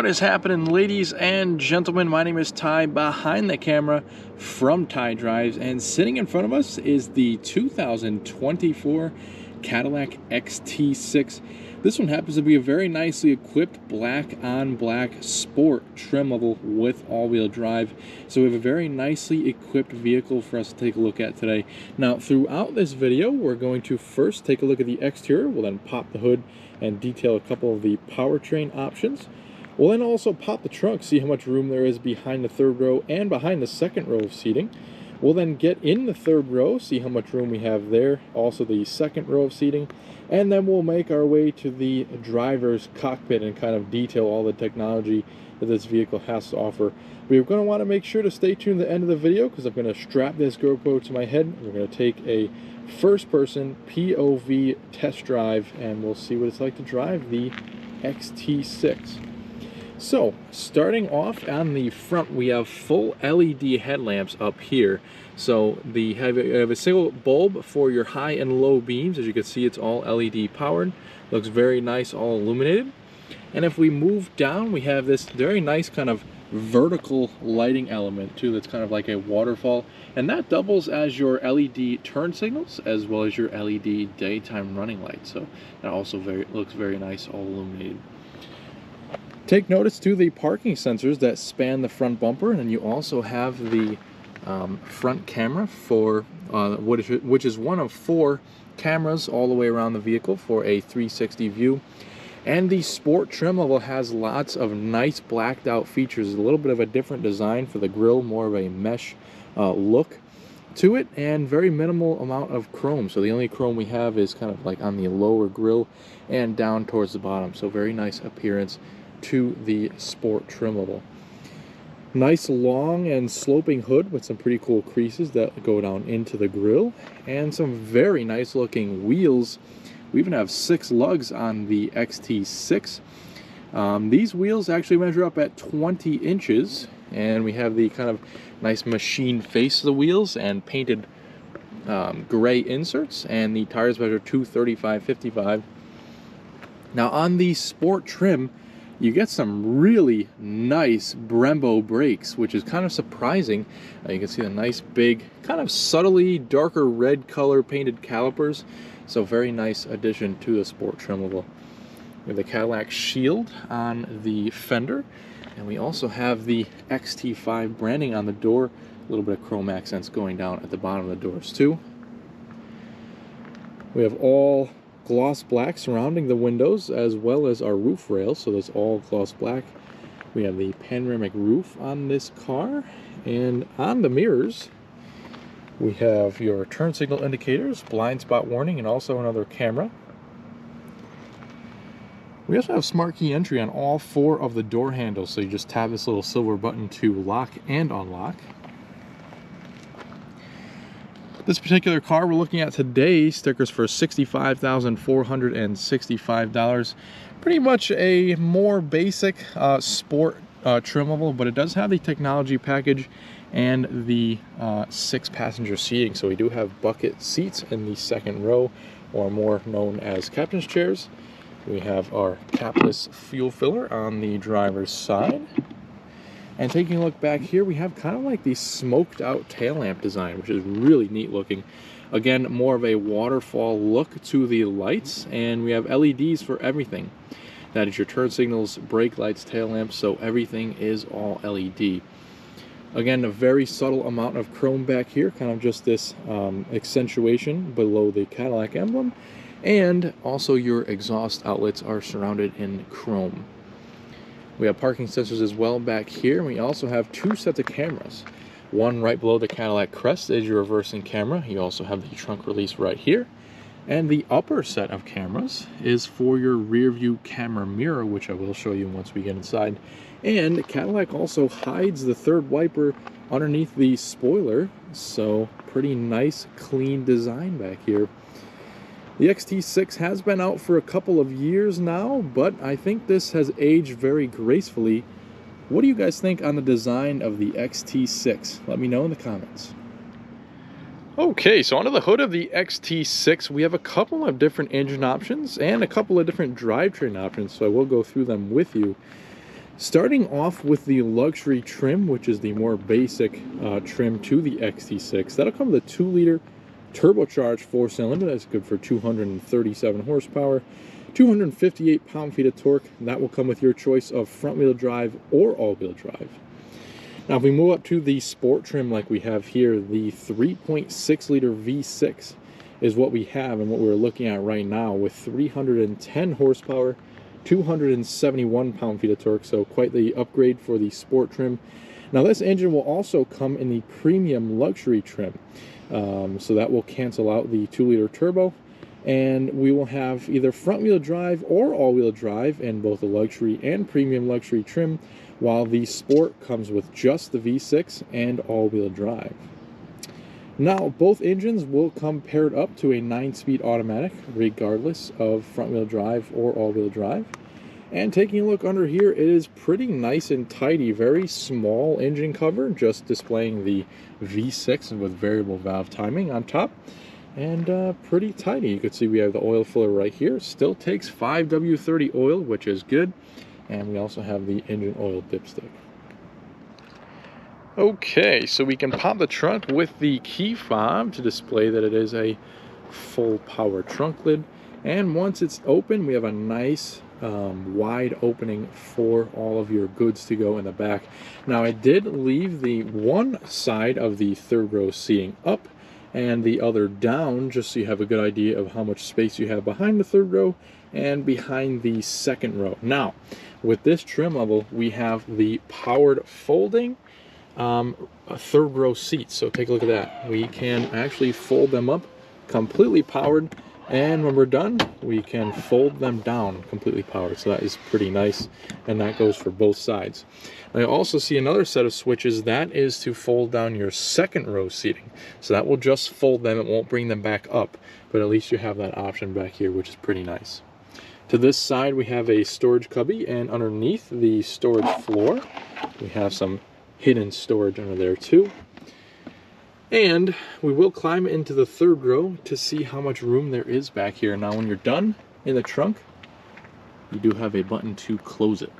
What is happening, ladies and gentlemen? My name is Ty, behind the camera from Ty Drives, and sitting in front of us is the 2024 Cadillac XT6. This one happens to be a very nicely equipped black on black sport trim level with all-wheel drive. So we have a very nicely equipped vehicle for us to take a look at today. Now, throughout this video, we're going to first take a look at the exterior. We'll then pop the hood and detail a couple of the powertrain options. We'll then also pop the trunk, see how much room there is behind the third row and behind the second row of seating. We'll then get in the third row, see how much room we have there, also the second row of seating, and then we'll make our way to the driver's cockpit and kind of detail all the technology that this vehicle has to offer. We're going to want to make sure to stay tuned to the end of the video because I'm going to strap this GoPro to my head and we're going to take a first-person POV test drive and we'll see what it's like to drive the XT6. So, starting off on the front, we have full LED headlamps up here. So, you have a single bulb for your high and low beams. As you can see, it's all LED powered. Looks very nice, all illuminated. And if we move down, we have this very nice kind of vertical lighting element too, that's kind of like a waterfall. And that doubles as your LED turn signals, as well as your LED daytime running lights. So, that also looks very nice, all illuminated. Take notice to the parking sensors that span the front bumper, and then you also have the front camera for which is one of 4 cameras all the way around the vehicle for a 360 view. And the sport trim level has lots of nice blacked out features, a little bit of a different design for the grille, more of a mesh look to it, and very minimal amount of chrome. So the only chrome we have is kind of like on the lower grille and down towards the bottom. So very nice appearance to the sport trim level. Nice long and sloping hood with some pretty cool creases that go down into the grille, and some very nice looking wheels. We even have 6 lugs on the XT6. These wheels actually measure up at 20 inches, and we have the kind of nice machine face of the wheels and painted gray inserts, and the tires measure 235/55. Now on the sport trim, you get some really nice Brembo brakes, which is kind of surprising. You can see the nice big, kind of subtly darker red color painted calipers. So very nice addition to the sport trim level. We have the Cadillac shield on the fender, and we also have the XT5 branding on the door. A little bit of chrome accents going down at the bottom of the doors too. We have all gloss black surrounding the windows as well as our roof rails, so that's all gloss black. We have the panoramic roof on this car, and on the mirrors we have your turn signal indicators, blind spot warning, and also another camera. We also have smart key entry on all 4 of the door handles, so you just tap this little silver button to lock and unlock. This particular car we're looking at today, stickers for $65,465. Pretty much a more basic sport trim level, but it does have the technology package and the 6-passenger seating. So we do have bucket seats in the second row, or more known as captain's chairs. We have our capless fuel filler on the driver's side. And taking a look back here, we have kind of like the smoked out tail lamp design, which is really neat looking. Again, more of a waterfall look to the lights, and we have LEDs for everything. That is your turn signals, brake lights, tail lamps, so everything is all LED. Again, a very subtle amount of chrome back here, kind of just this accentuation below the Cadillac emblem. And also your exhaust outlets are surrounded in chrome. We have parking sensors as well back here, and we also have 2 sets of cameras. One right below the Cadillac crest is your reversing camera. You also have the trunk release right here. And the upper set of cameras is for your rear view camera mirror, which I will show you once we get inside. And Cadillac also hides the third wiper underneath the spoiler, so pretty nice, clean design back here. The XT6 has been out for a couple of years now, but I think this has aged very gracefully. What do you guys think on the design of the XT6? Let me know in the comments. Okay, so under the hood of the XT6, we have a couple of different engine options and a couple of different drivetrain options, so I will go through them with you. Starting off with the luxury trim, which is the more basic trim to the XT6. That'll come with a 2-liter turbocharged 4-cylinder. That's good for 237 horsepower, 258 pound-feet of torque. That will come with your choice of front-wheel drive or all-wheel drive. Now, if we move up to the sport trim like we have here, the 3.6-liter V6 is what we have and what we're looking at right now, with 310 horsepower, 271 pound-feet of torque, so quite the upgrade for the sport trim. Now, this engine will also come in the premium luxury trim, so that will cancel out the 2-liter turbo, and we will have either front-wheel drive or all-wheel drive in both the luxury and premium luxury trim, while the sport comes with just the V6 and all-wheel drive. Now, both engines will come paired up to a 9-speed automatic, regardless of front-wheel drive or all-wheel drive. And taking a look under here, it is pretty nice and tidy. Very small engine cover, just displaying the V6 with variable valve timing on top. And pretty tidy. You can see we have the oil filler right here. Still takes 5W30 oil, which is good. And we also have the engine oil dipstick. Okay, so we can pop the trunk with the key fob to display that it is a full power trunk lid. And once it's open, we have a nice wide opening for all of your goods to go in the back. Now, I did leave the one side of the third row seating up and the other down, just so you have a good idea of how much space you have behind the third row and behind the second row. Now, with this trim level, we have the powered folding third row seats. So take a look at that. We can actually fold them up completely powered, and when we're done, we can fold them down completely powered. So that is pretty nice, and that goes for both sides. I also see another set of switches. That is to fold down your second row seating. So that will just fold them. It won't bring them back up, but at least you have that option back here, which is pretty nice. To this side, we have a storage cubby, and underneath the storage floor, we have some hidden storage under there too. And we will climb into the third row to see how much room there is back here. Now, when you're done in the trunk, you do have a button to close it.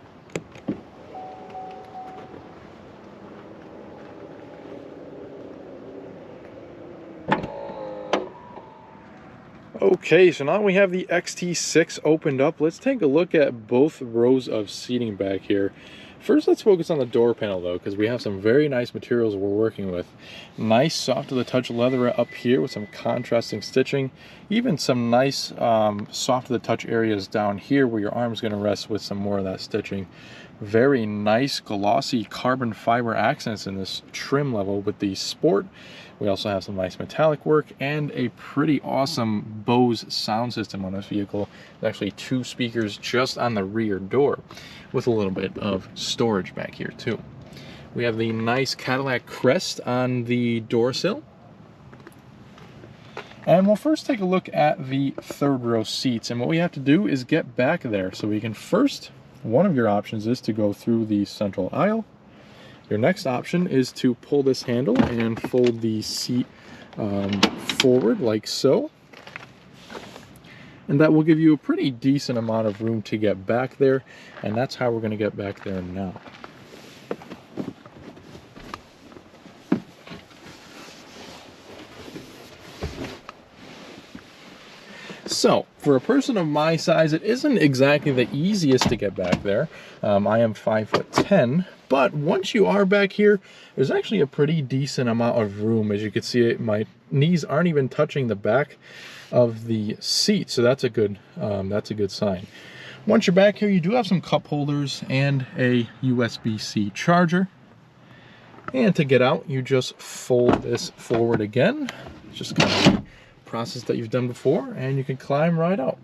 Okay, so now we have the XT6 opened up. Let's take a look at both rows of seating back here. First, let's focus on the door panel though, because we have some very nice materials we're working with. Nice soft to the touch leather up here with some contrasting stitching. Even some nice soft to the touch areas down here where your arm's going to rest with some more of that stitching. Very nice glossy carbon fiber accents in this trim level with the sport. We also have some nice metallic work and a pretty awesome Bose sound system on this vehicle. There's actually 2 speakers just on the rear door with a little bit of storage back here too. We have the nice Cadillac crest on the door sill. And we'll first take a look at the third row seats. And what we have to do is get back there. So we can first, one of your options is to go through the central aisle. Your next option is to pull this handle and fold the seat forward like so. And that will give you a pretty decent amount of room to get back there. And that's how we're going to get back there now. So, for a person of my size, it isn't exactly the easiest to get back there. I am 5'10", but once you are back here, there's actually a pretty decent amount of room. As you can see, my knees aren't even touching the back of the seat, so that's a good sign. Once you're back here, you do have some cup holders and a USB-C charger. And to get out, you just fold this forward again. It's just kind of the process that you've done before, and you can climb right out.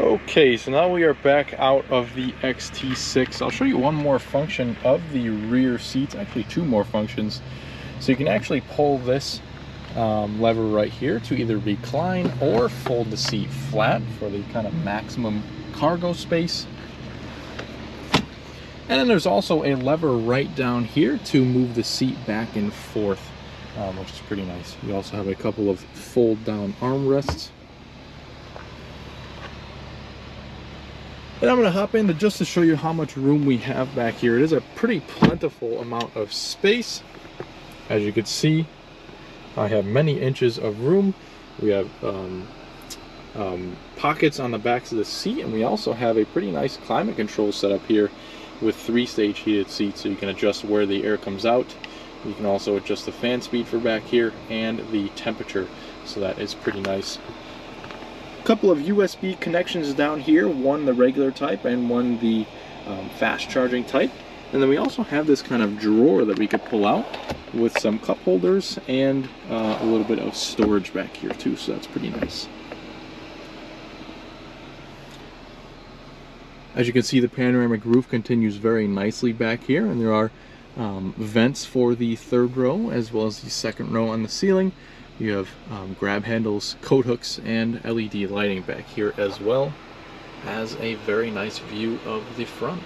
Okay, so now we are back out of the XT6. I'll show you one more function of the rear seats, actually 2 more functions. So you can actually pull this lever right here to either recline or fold the seat flat for the kind of maximum cargo space. And then there's also a lever right down here to move the seat back and forth, which is pretty nice. You also have a couple of fold down armrests. And I'm going to hop into just to show you how much room we have back here. It is a pretty plentiful amount of space. As you can see, I have many inches of room. We have pockets on the backs of the seat, and we also have a pretty nice climate control setup here with 3-stage heated seats, so you can adjust where the air comes out. You can also adjust the fan speed for back here and the temperature, so that is pretty nice. A couple of USB connections down here, one the regular type and one the fast charging type. And then we also have this kind of drawer that we could pull out with some cup holders and a little bit of storage back here too, so that's pretty nice. As you can see, the panoramic roof continues very nicely back here, and there are vents for the third row as well as the second row on the ceiling. You have grab handles, coat hooks, and LED lighting back here, as well as a very nice view of the front.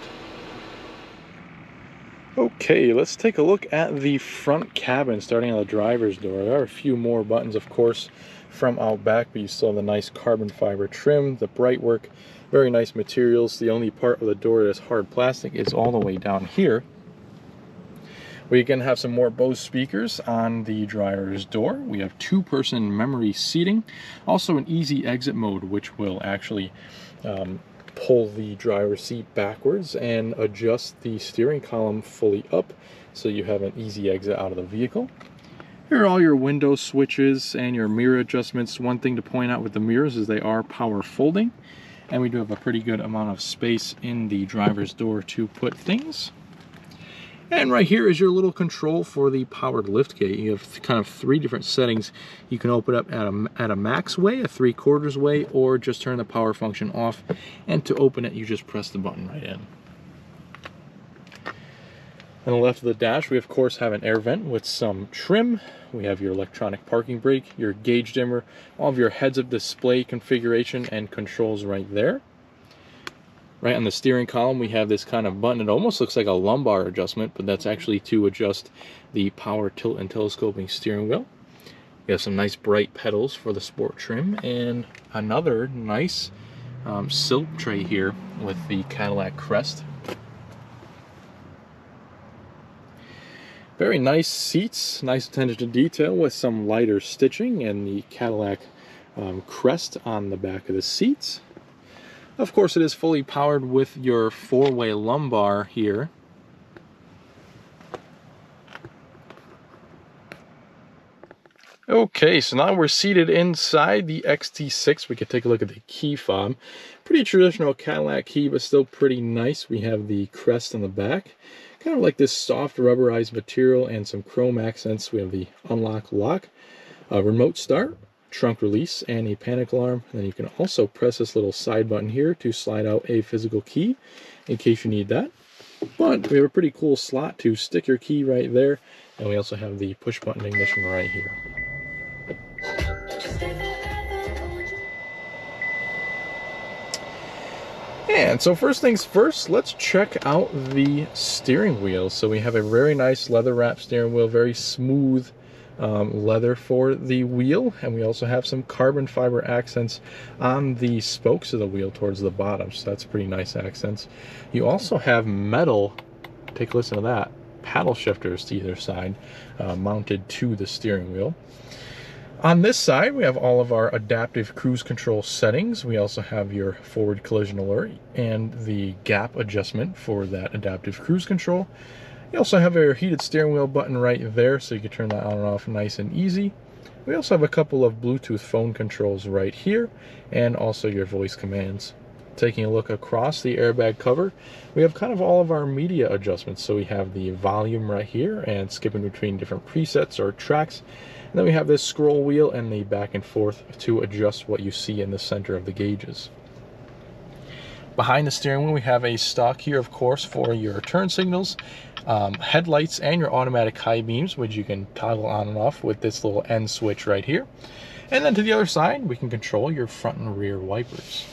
Okay, let's take a look at the front cabin, starting on the driver's door. There are a few more buttons, of course, from out back, but you still have the nice carbon fiber trim, the bright work, very nice materials. The only part of the door that's hard plastic is all the way down here. We can have some more Bose speakers on the driver's door. We have 2-person memory seating. Also an easy exit mode, which will actually pull the driver's seat backwards and adjust the steering column fully up, so you have an easy exit out of the vehicle. Here are all your window switches and your mirror adjustments. One thing to point out with the mirrors is they are power folding, and we do have a pretty good amount of space in the driver's door to put things. And right here is your little control for the powered liftgate. You have kind of 3 different settings. You can open up at a max way, a 3/4 way, or just turn the power function off. And to open it, you just press the button right in. On the left of the dash, we of course have an air vent with some trim. We have your electronic parking brake, your gauge dimmer, all of your heads-up display configuration and controls right there. Right on the steering column, we have this kind of button. It almost looks like a lumbar adjustment, but that's actually to adjust the power tilt and telescoping steering wheel. We have some nice bright pedals for the sport trim, and another nice silk tray here with the Cadillac crest. Very nice seats, nice attention to detail with some lighter stitching and the Cadillac crest on the back of the seats. Of course, it is fully powered with your 4-way lumbar here. Okay, so now we're seated inside the XT6. We can take a look at the key fob. Pretty traditional Cadillac key, but still pretty nice. We have the crest on the back. Kind of like this soft rubberized material and some chrome accents. We have the unlock lock, remote start, trunk release, and a panic alarm. And then you can also press this little side button here to slide out a physical key in case you need that. But we have a pretty cool slot to stick your key right there, and we also have the push button ignition right here. And so first things first, let's check out the steering wheel. So we have a very nice leather wrap steering wheel, very smooth leather for the wheel, and we also have some carbon fiber accents on the spokes of the wheel towards the bottom, so that's pretty nice accents. You also have metal, take a listen to that, paddle shifters to either side mounted to the steering wheel. On this side, we have all of our adaptive cruise control settings. We also have your forward collision alert and the gap adjustment for that adaptive cruise control. You also have your heated steering wheel button right there, so you can turn that on and off nice and easy. We also have a couple of Bluetooth phone controls right here, and also your voice commands. Taking a look across the airbag cover, we have kind of all of our media adjustments. So we have the volume right here and skipping between different presets or tracks. And then we have this scroll wheel and the back and forth to adjust what you see in the center of the gauges. Behind the steering wheel, we have a stalk here, of course, for your turn signals, headlights, and your automatic high beams, which you can toggle on and off with this little end switch right here. And then to the other side, we can control your front and rear wipers.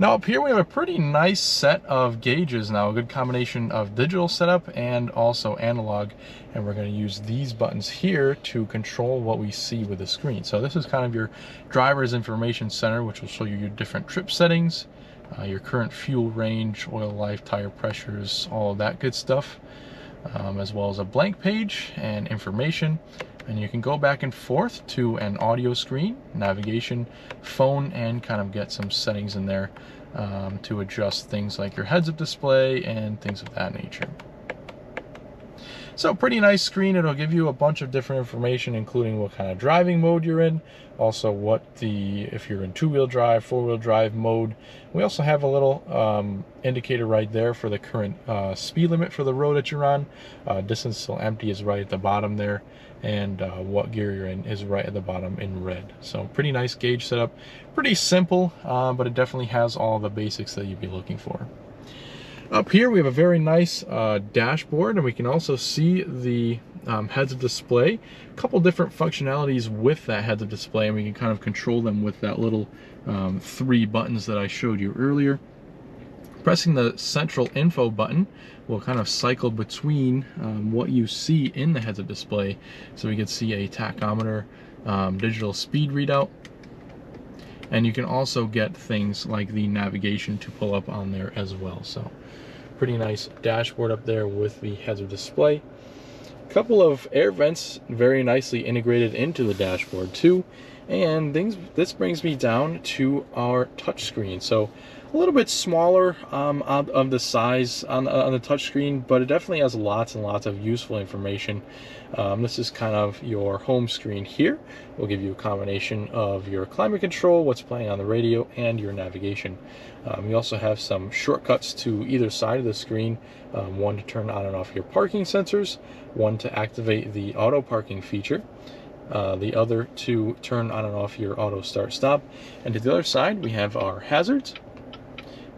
Now up here we have a pretty nice set of gauges now, a good combination of digital setup and also analog, and we're going to use these buttons here to control what we see with the screen. So this is kind of your driver's information center, which will show you your different trip settings, your current fuel range, oil life, tire pressures, all of that good stuff, as well as a blank page and information. And you can go back and forth to an audio screen, navigation, phone, and kind of get some settings in there to adjust things like your heads-up display and things of that nature. So pretty nice screen. It'll give you a bunch of different information, including what kind of driving mode you're in, also if you're in two-wheel drive, four-wheel drive mode. We also have a little indicator right there for the current speed limit for the road that you're on. Distance till empty is right at the bottom there, and what gear you're in is right at the bottom in red. So pretty nice gauge setup, pretty simple, but it definitely has all the basics that you'd be looking for. Up here we have a very nice dashboard, and we can also see the heads-up display. A couple different functionalities with that heads-up display, and we can kind of control them with that little 3 buttons that I showed you earlier. Pressing the central info button will kind of cycle between what you see in the heads-up display. So we can see a tachometer, digital speed readout, and you can also get things like the navigation to pull up on there as well. So pretty nice dashboard up there with the heads-up display. A couple of air vents very nicely integrated into the dashboard too. And this brings me down to our touchscreen. So a little bit smaller of the size on the touchscreen, but it definitely has lots and lots of useful information. This is kind of your home screen here. We'll give you a combination of your climate control, what's playing on the radio, and your navigation. You also have some shortcuts to either side of the screen, one to turn on and off your parking sensors, one to activate the auto parking feature, the other to turn on and off your auto start stop, and to the other side we have our hazards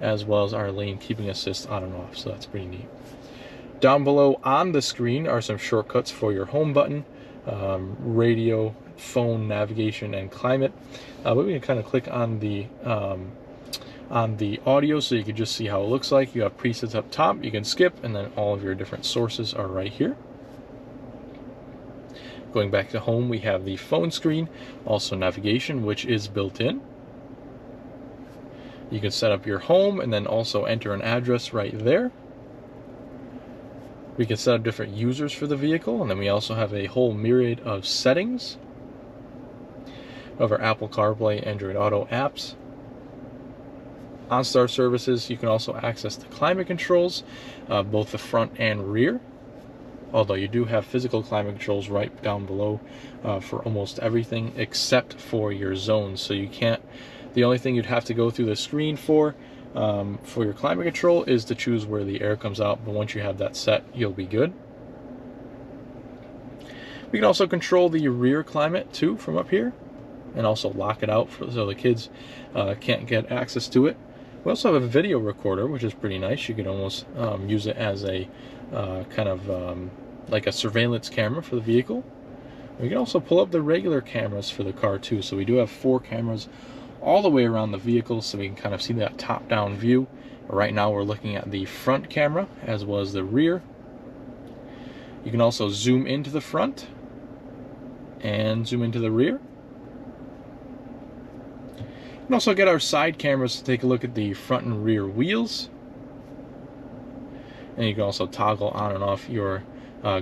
as well as our lane keeping assist on and off. So that's pretty neat. Down below on the screen are some shortcuts for your home button, radio, phone, navigation, and climate. But we can kind of click on the audio so you can just see how it looks like. You have presets up top, you can skip, and then all of your different sources are right here. Going back to home, we have the phone screen, also navigation, which is built in. You can set up your home and then also enter an address right there. We can set up different users for the vehicle, and then we also have a whole myriad of settings of our Apple CarPlay, Android Auto apps. OnStar services, you can also access the climate controls, both the front and rear. Although you do have physical climate controls right down below for almost everything except for your zones. So you can't, the only thing you'd have to go through the screen for your climate control is to choose where the air comes out, but once you have that set, you'll be good. We can also control the rear climate too from up here, and also lock it out so the kids can't get access to it. We also have a video recorder, which is pretty nice. You could almost use it as a kind of like a surveillance camera for the vehicle. We can also pull up the regular cameras for the car too. So we do have 4 cameras all the way around the vehicle, so we can kind of see that top-down view. Right now we're looking at the front camera as well as the rear. You can also zoom into the front and zoom into the rear. We can also get our side cameras to take a look at the front and rear wheels. And you can also toggle on and off your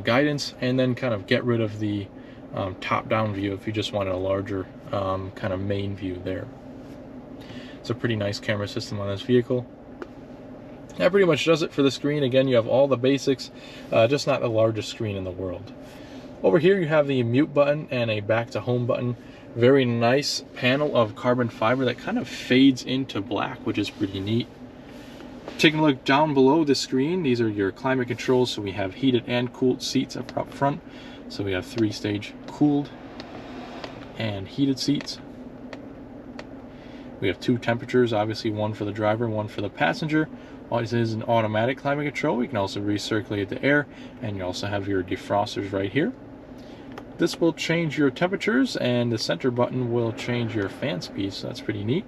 guidance, and then kind of get rid of the top-down view if you just wanted a larger kind of main view there. It's a pretty nice camera system on this vehicle. That pretty much does it for the screen. Again, you have all the basics, just not the largest screen in the world. Over here you have the mute button and a back to home button. Very nice panel of carbon fiber that kind of fades into black, which is pretty neat. Taking a look down below the screen, these are your climate controls. So we have heated and cooled seats up front. So we have 3-stage cooled and heated seats. We have 2 temperatures, obviously one for the driver, one for the passenger. This is an automatic climate control. We can also recirculate the air, and you also have your defrosters right here. This will change your temperatures, and the center button will change your fan speed, so that's pretty neat.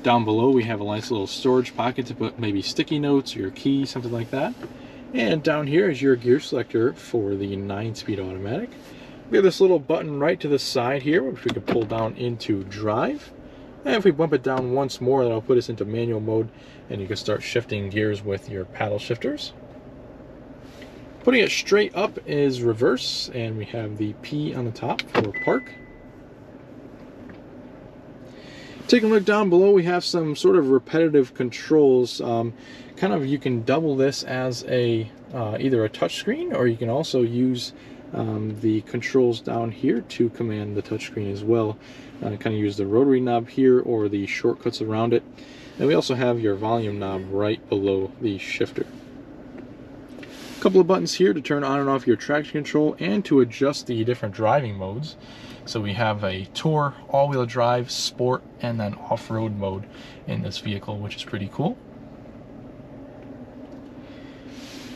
Down below we have a nice little storage pocket to put maybe sticky notes or your keys, something like that. And down here is your gear selector for the 9-speed automatic. We have this little button right to the side here, which we can pull down into drive. And if we bump it down once more, that'll put us into manual mode, and you can start shifting gears with your paddle shifters. Putting it straight up is reverse, and we have the P on the top for park. Taking a look down below, we have some sort of repetitive controls. Kind of, you can double this as a either a touchscreen, or you can also use the controls down here to command the touchscreen as well. Kind of use the rotary knob here or the shortcuts around it. And we also have your volume knob right below the shifter. A couple of buttons here to turn on and off your traction control and to adjust the different driving modes. So we have a Tour, all-wheel drive, Sport, and then off-road mode in this vehicle, which is pretty cool.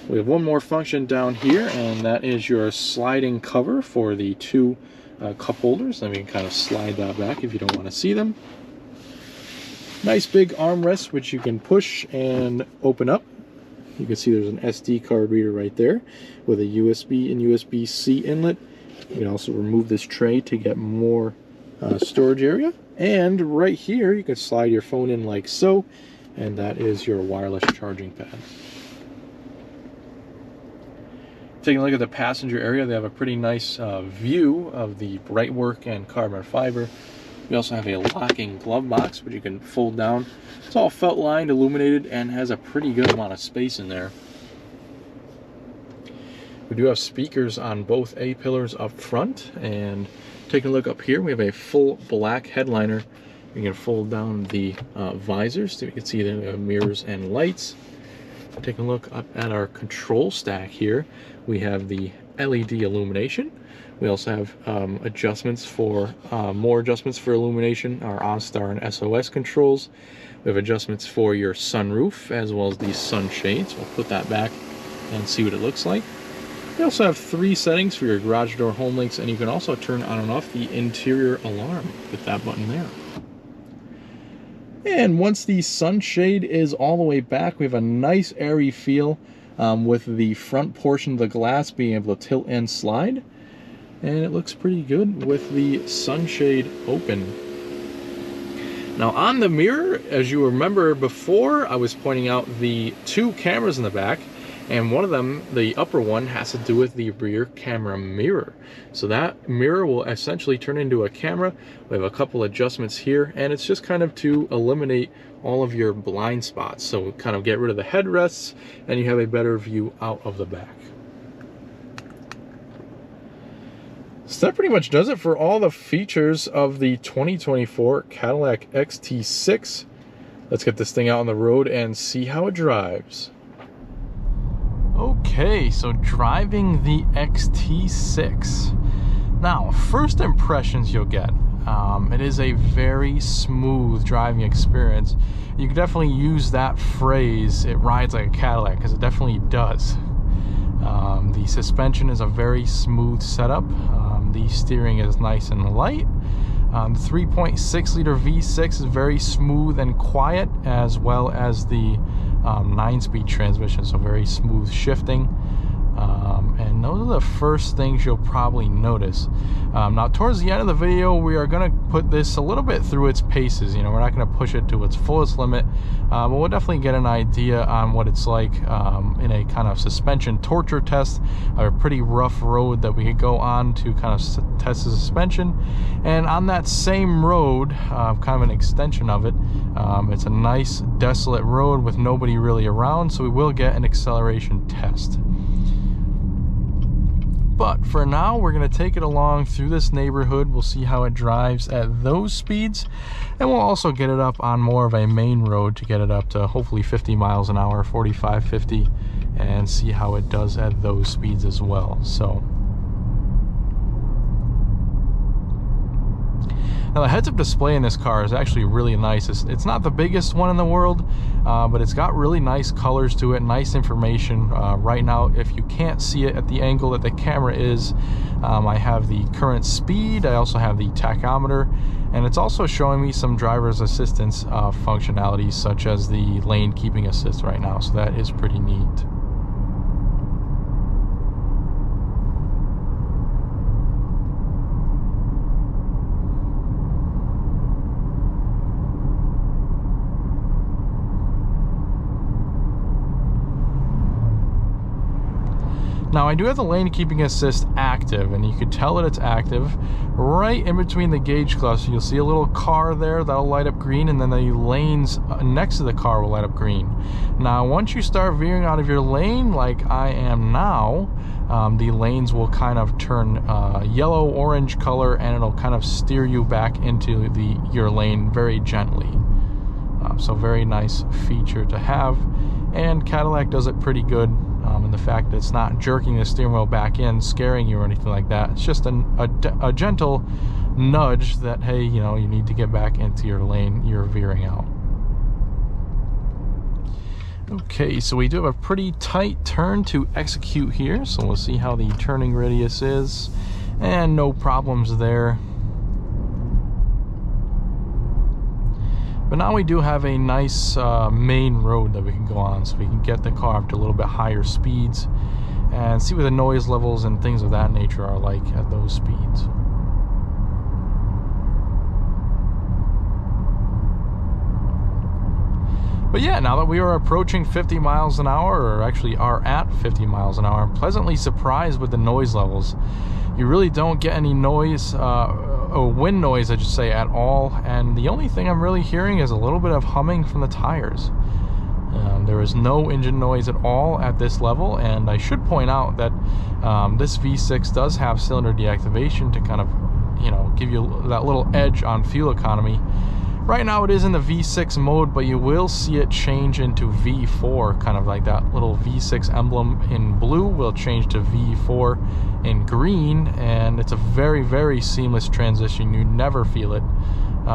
We have one more function down here, and that is your sliding cover for the two cup holders. And we can kind of slide that back if you don't want to see them. Nice big armrest, which you can push and open up. You can see there's an SD card reader right there with a USB and USB-C inlet. You can also remove this tray to get more storage area. And right here, you can slide your phone in like so, and that is your wireless charging pad. Taking a look at the passenger area, they have a pretty nice view of the brightwork and carbon fiber. We also have a locking glove box, which you can fold down. It's all felt lined, illuminated, and has a pretty good amount of space in there. We do have speakers on both A-pillars up front, and taking a look up here, we have a full black headliner. You can fold down the visors so you can see the mirrors and lights. Taking a look up at our control stack here, we have the LED illumination. We also have adjustments for more adjustments for illumination, our OnStar and SOS controls. We have adjustments for your sunroof as well as the sunshades. We'll put that back and see what it looks like. We also have 3 settings for your garage door home links, and you can also turn on and off the interior alarm with that button there. And once the sunshade is all the way back, we have a nice airy feel with the front portion of the glass being able to tilt and slide. And it looks pretty good with the sunshade open. Now on the mirror, as you remember before, I was pointing out the 2 cameras in the back. And one of them, the upper one, has to do with the rear camera mirror. So that mirror will essentially turn into a camera. We have a couple adjustments here, and it's just kind of to eliminate all of your blind spots. So kind of get rid of the headrests, and you have a better view out of the back. So that pretty much does it for all the features of the 2024 Cadillac XT6. Let's get this thing out on the road and see how it drives. Okay, so driving the XT6. Now, first impressions you'll get. It is a very smooth driving experience. You can definitely use that phrase, it rides like a Cadillac, because it definitely does. The suspension is a very smooth setup. The steering is nice and light. The 3.6 liter V6 is very smooth and quiet, as well as the 9-speed transmission, so very smooth shifting. And those are the first things you'll probably notice. Now towards the end of the video, we are going to put this a little bit through its paces. You know, we're not going to push it to its fullest limit, but we'll definitely get an idea on what it's like in a kind of suspension torture test, a pretty rough road that we could go on to kind of test the suspension. And on that same road, kind of an extension of it, it's a nice desolate road with nobody really around, so we will get an acceleration test. But for now, we're going to take it along through this neighborhood. We'll see how it drives at those speeds, and we'll also get it up on more of a main road to get it up to hopefully 50 miles an hour, 45, 50, and see how it does at those speeds as well. So Now the heads-up display in this car is actually really nice. It's not the biggest one in the world, but it's got really nice colors to it, nice information. Right now, if you can't see it at the angle that the camera is, I have the current speed, I also have the tachometer, and it's also showing me some driver's assistance functionalities, such as the lane keeping assist right now, so that is pretty neat. Now I do have the lane keeping assist active, and you can tell that it's active right in between the gauge cluster. You'll see a little car there that'll light up green, and then the lanes next to the car will light up green. Now once you start veering out of your lane like I am now, the lanes will kind of turn yellow orange color, and it'll kind of steer you back into your lane very gently. So very nice feature to have, and Cadillac does it pretty good. And the fact that it's not jerking the steering wheel back in, scaring you or anything like that. It's just a gentle nudge that, hey, you know, you need to get back into your lane, you're veering out. Okay, so we do have a pretty tight turn to execute here, so we'll see how the turning radius is, and no problems there. But now we do have a nice main road that we can go on, so we can get the car up to a little bit higher speeds and see what the noise levels and things of that nature are like at those speeds. But yeah, now that we are approaching 50 miles an hour, or actually are at 50 miles an hour, I'm pleasantly surprised with the noise levels. You really don't get any noise, or wind noise, I should say, at all, and the only thing I'm really hearing is a little bit of humming from the tires. There is no engine noise at all at this level, and I should point out that this V6 does have cylinder deactivation to kind of, you know, give you that little edge on fuel economy. Right now it is in the V6 mode, but you will see it change into V4, kind of like that little V6 emblem in blue will change to V4 in green, and it's a very, very seamless transition. You never feel it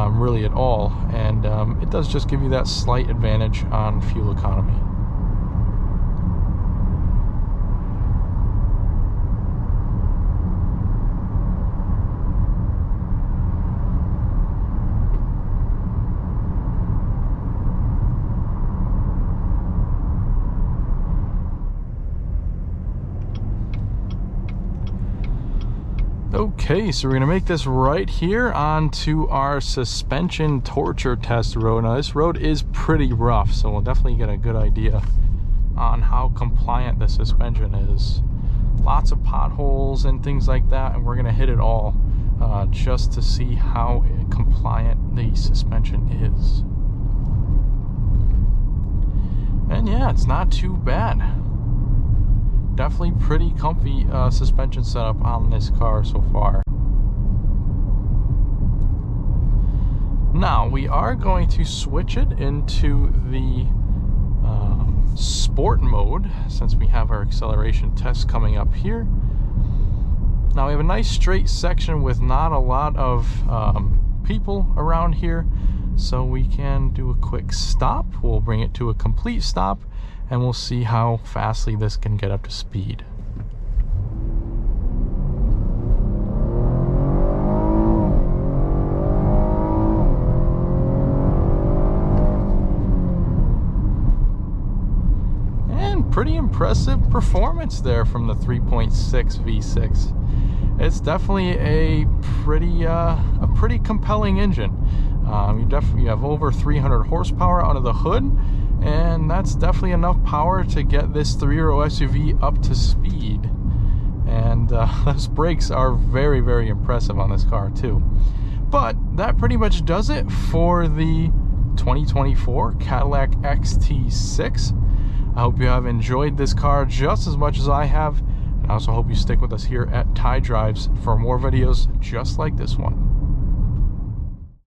really at all, and it does just give you that slight advantage on fuel economy. Okay, so we're gonna make this right here onto our suspension torture test road. Now this road is pretty rough, so we'll definitely get a good idea on how compliant the suspension is. Lots of potholes and things like that, and we're gonna hit it all just to see how compliant the suspension is. And yeah, it's not too bad. Definitely pretty comfy suspension setup on this car so far. Now we are going to switch it into the sport mode, since we have our acceleration test coming up here. Now we have a nice straight section with not a lot of people around here, so we can do a quick stop. We'll bring it to a complete stop, and we'll see how fastly this can get up to speed. And pretty impressive performance there from the 3.6 V6. It's definitely a pretty compelling engine. You have over 300 horsepower under the hood, and that's definitely enough power to get this 3-row SUV up to speed. And those brakes are very, very impressive on this car too. But that pretty much does it for the 2024 Cadillac XT6. I hope you have enjoyed this car just as much as I have, and I also hope you stick with us here at Ty Drives for more videos just like this one.